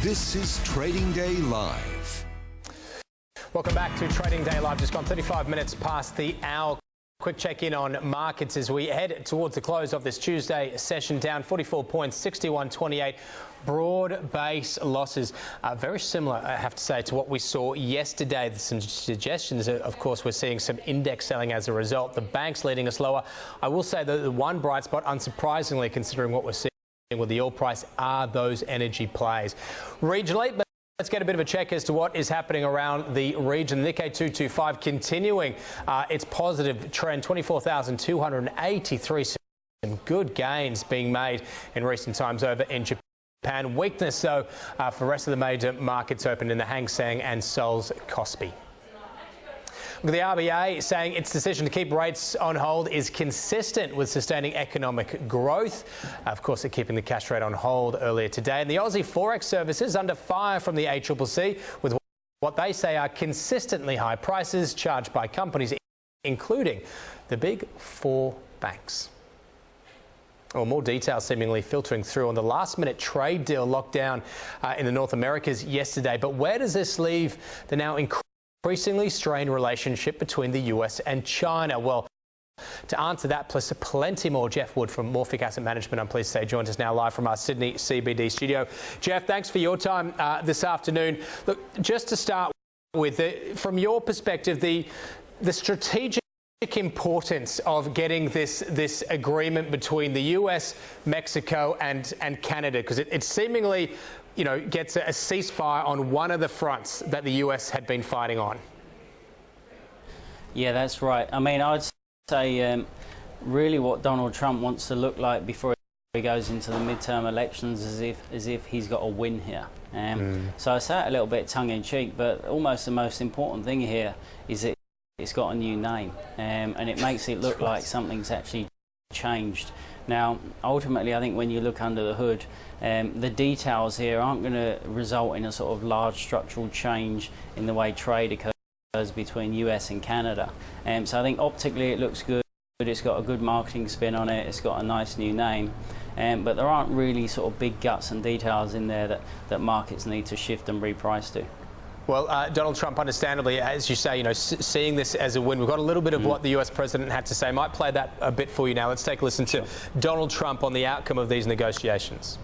This is Trading Day Live. Welcome back to Trading Day Live. Just gone 35 minutes past the hour. Quick check-in on markets as we head towards the close of this Tuesday session. Down 44 points, 61.28. Broad-based losses. Very similar, I have to say, to what we saw yesterday. There's some suggestions, of course, we're seeing some index selling as a result. The banks leading us lower. I will say that the one bright spot, unsurprisingly, considering what we're seeing with the oil price, are those energy plays. Regionally, let's get a bit of a check as to what is happening around the region. Nikkei 225 continuing its positive trend, 24,283. Some good gains being made in recent times over in Japan. Weakness, though, for the rest of the major markets open in the Hang Seng and Seoul's Kospi. The RBA saying its decision to keep rates on hold is consistent with sustaining economic growth. Of course, they're keeping the cash rate on hold earlier today. And the Aussie Forex services under fire from the ACCC with what they say are consistently high prices charged by companies, including the big four banks. Well, more details seemingly filtering through on the last-minute trade deal locked down in the North Americas yesterday. But where does this leave the now increasingly strained relationship between the US and China? Well, to answer that, plus plenty more, Geoff Wood from Morphic Asset Management, I'm pleased to say, joins us now live from our Sydney CBD studio. Geoff, thanks for your time this afternoon. Look, just to start with, from your perspective, the strategic importance of getting this agreement between the US, Mexico and Canada, because it seemingly, you know, gets a ceasefire on one of the fronts that the US had been fighting on. Yeah, that's right. I mean, I'd say really what Donald Trump wants to look like before he goes into the midterm elections as if he's got a win here. So I say it a little bit tongue-in-cheek, but almost the most important thing here is it's got a new name, and it makes it look like something's actually changed. Now, ultimately, I think when you look under the hood, the details here aren't going to result in a sort of large structural change in the way trade occurs between US and Canada. So I think optically it looks good. It's got a good marketing spin on it. It's got a nice new name. But there aren't really sort of big guts and details in there that markets need to shift and reprice to. Well, Donald Trump, understandably, as you say, you know, seeing this as a win. We've got a little bit of what the US president had to say. Might play that a bit for you now. Let's take a listen to Donald Trump on the outcome of these negotiations.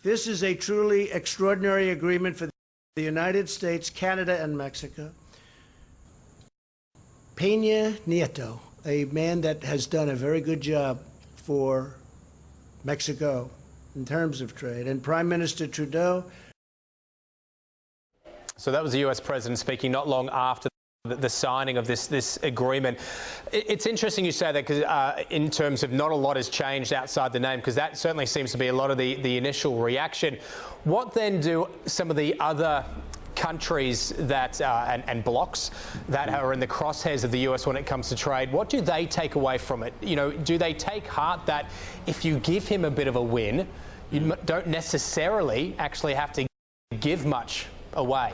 This is a truly extraordinary agreement for the United States, Canada, and Mexico. Peña Nieto, a man that has done a very good job for Mexico in terms of trade, and Prime Minister Trudeau. So that was the US president speaking not long after the signing of this agreement. It's interesting you say that, because in terms of not a lot has changed outside the name, because that certainly seems to be a lot of the initial reaction. What then do some of the other countries that and blocs that are in the crosshairs of the US when it comes to trade, what do they take away from it? You know, do they take heart that if you give him a bit of a win, you don't necessarily actually have to give much away?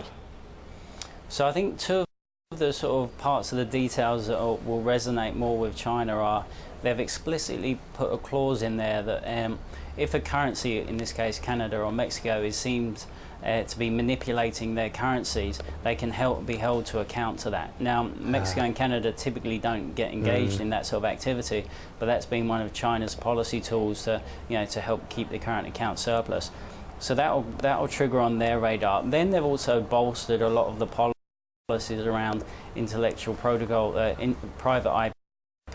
So I think two of the sort of parts of the details that will resonate more with China are they've explicitly put a clause in there that if a currency, in this case Canada or Mexico, is seemed to be manipulating their currencies, they can be held to account to that. Now, Mexico and Canada typically don't get engaged in that sort of activity, but that's been one of China's policy tools to, you know, to help keep the current account surplus. So that'll trigger on their radar. Then they've also bolstered a lot of the policies around intellectual protocol, private IP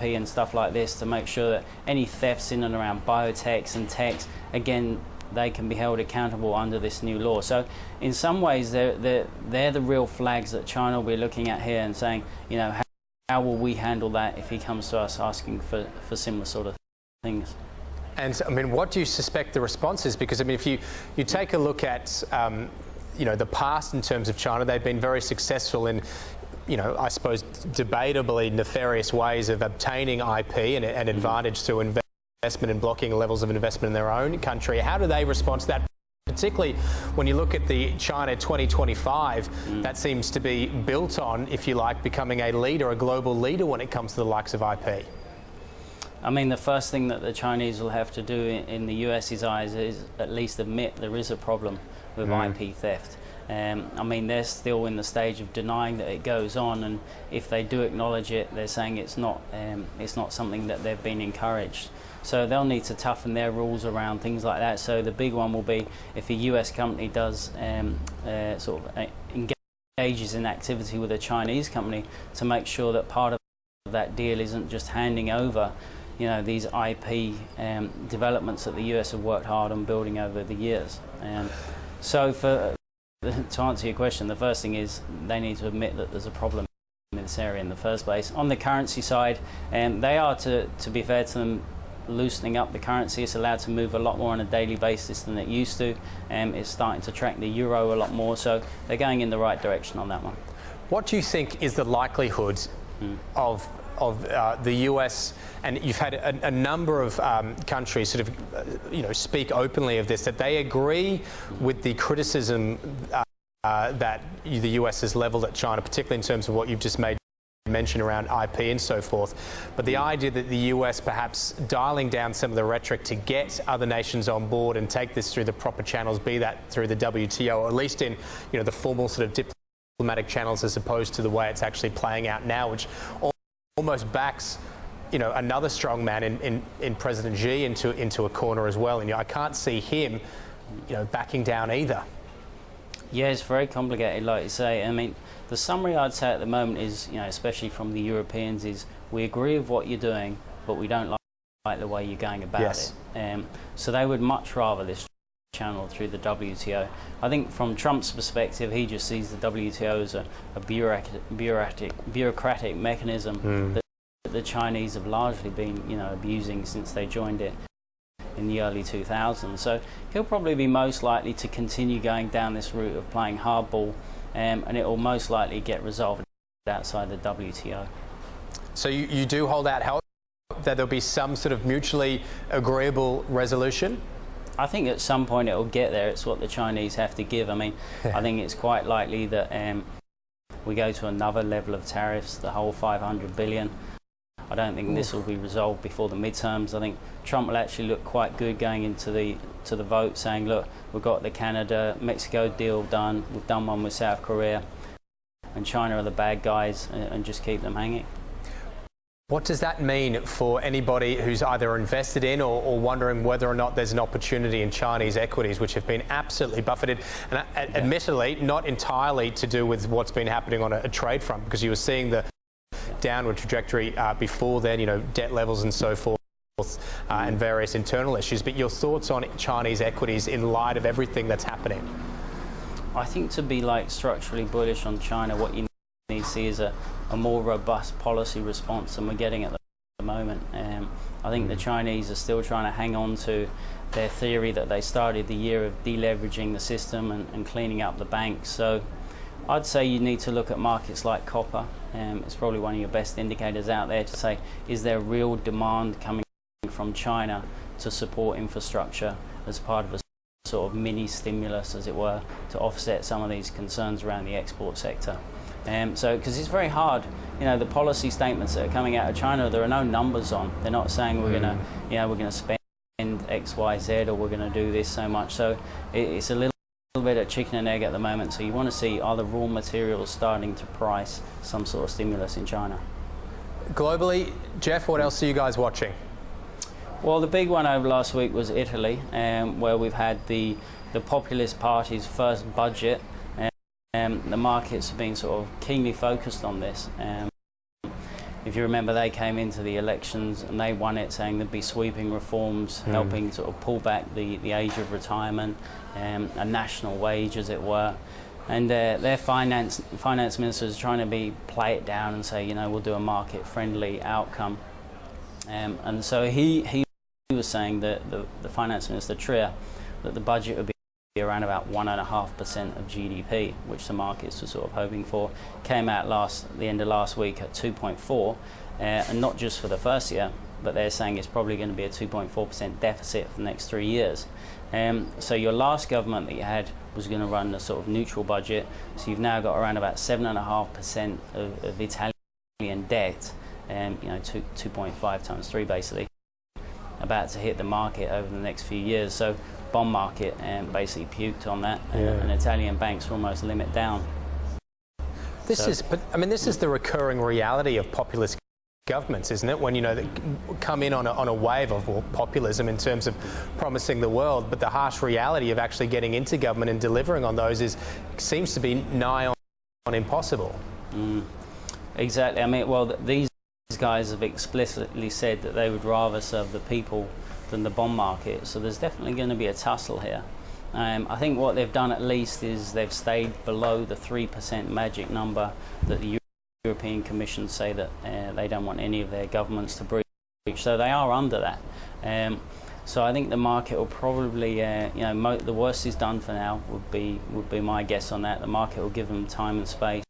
and stuff like this, to make sure that any thefts in and around biotechs and techs, again, they can be held accountable under this new law. So in some ways, they're the real flags that China will be looking at here and saying, you know, how will we handle that if he comes to us asking for similar sort of things? And I mean, what do you suspect the response is? Because I mean, if you take a look at you know, the past in terms of China, they've been very successful in, you know, I suppose debatably nefarious ways of obtaining IP and advantage through investment and blocking levels of investment in their own country. How do they respond to that? Particularly when you look at the China 2025, that seems to be built on, if you like, becoming a leader, a global leader when it comes to the likes of IP. I mean, the first thing that the Chinese will have to do in the US's eyes is at least admit there is a problem with IP theft. I mean, they're still in the stage of denying that it goes on, and if they do acknowledge it, they're saying it's not something that they've been encouraged. So they'll need to toughen their rules around things like that. So the big one will be if a US company does engages in activity with a Chinese company, to make sure that part of that deal isn't just handing over, you know, these IP developments that the US have worked hard on building over the years. So to answer your question, the first thing is they need to admit that there's a problem in this area in the first place. On the currency side, they are, to be fair to them, loosening up the currency. It's allowed to move a lot more on a daily basis than it used to. It's starting to track the euro a lot more, so they're going in the right direction on that one. What do you think is the likelihood of the US, and you've had a number of countries sort of speak openly of this, that they agree with the criticism that the US has levelled at China, particularly in terms of what you've just made mention around IP and so forth, but the idea that the US perhaps dialing down some of the rhetoric to get other nations on board and take this through the proper channels, be that through the WTO, or at least in the formal sort of diplomatic channels, as opposed to the way it's actually playing out now, which almost backs another strong man in President Xi into a corner as well. And I can't see him backing down either. Yeah, it's very complicated, like you say. I mean, the summary I'd say at the moment is, especially from the Europeans, is we agree with what you're doing, but we don't like the way you're going about it. So they would much rather this channel through the WTO. I think from Trump's perspective, he just sees the WTO as a bureaucratic mechanism that the Chinese have largely been abusing since they joined it in the early 2000s. So he'll probably be most likely to continue going down this route of playing hardball, and it will most likely get resolved outside the WTO. So you do hold out hope that there'll be some sort of mutually agreeable resolution? I think at some point it will get there. It's what the Chinese have to give. I mean, I think it's quite likely that we go to another level of tariffs, the whole 500 billion. I don't think this will be resolved before the midterms. I think Trump will actually look quite good going into the vote, saying, look, we've got the Canada-Mexico deal done, we've done one with South Korea, and China are the bad guys, and just keep them hanging. What does that mean for anybody who's either invested in or wondering whether or not there's an opportunity in Chinese equities, which have been absolutely buffeted, and admittedly not entirely to do with what's been happening on a trade front, because you were seeing the downward trajectory before then, debt levels and so forth, and various internal issues. But your thoughts on Chinese equities in light of everything that's happening? I think to be structurally bullish on China, what you need to see is a more robust policy response than we're getting at the moment. I think the Chinese are still trying to hang on to their theory that they started the year of deleveraging the system and cleaning up the banks. So I'd say you need to look at markets like copper. It's probably one of your best indicators out there to say, is there real demand coming from China to support infrastructure as part of a sort of mini stimulus, as it were, to offset some of these concerns around the export sector. So, because it's very hard, the policy statements that are coming out of China, there are no numbers on. They're not saying we're gonna spend X, Y, Z, or we're gonna do this so much. So it's a little bit of chicken and egg at the moment. So you want to see, are the raw materials starting to price some sort of stimulus in China? Globally, Geoff, what else are you guys watching? Well, the big one over last week was Italy, where we've had the populist party's first budget. The markets have been sort of keenly focused on this. If you remember, they came into the elections and they won it, saying there'd be sweeping reforms, helping sort of pull back the age of retirement, a national wage, as it were. And their finance ministers are trying to play it down and say, we'll do a market-friendly outcome. And so he was saying that the finance minister Trier, that the budget would be around about 1.5% of GDP, which the markets were sort of hoping for. Came out the end of last week at 2.4, and not just for the first year, but they're saying it's probably going to be a 2.4% deficit for the next 3 years. So your last government that you had was going to run a sort of neutral budget, so you've now got around about 7.5% of Italian debt, 2.5 times 3 basically, about to hit the market over the next few years. So bond market basically puked on that, and Italian banks almost limit down. This is the recurring reality of populist governments, isn't it? When, you know, they come in on a wave of populism in terms of promising the world, but the harsh reality of actually getting into government and delivering on those seems to be nigh on impossible. Exactly. I mean, well, these guys have explicitly said that they would rather serve the people than the bond market, so there's definitely going to be a tussle here. I think what they've done at least is they've stayed below the 3% magic number that the European Commission say that they don't want any of their governments to breach, so they are under that. So I think the market will probably, the worst is done for now. Would be my guess on that. The market will give them time and space,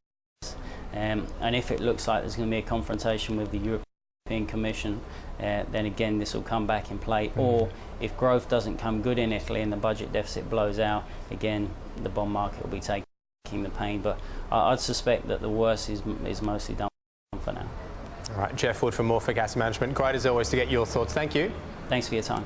and if it looks like there's going to be a confrontation with the European Commission, then again this will come back in play. Or if growth doesn't come good in Italy and the budget deficit blows out, again the bond market will be taking the pain, but I'd suspect that the worst is mostly done for now. All right, Geoff Wood from Morphic Asset Management. Great as always to get your thoughts. Thank you. Thanks for your time.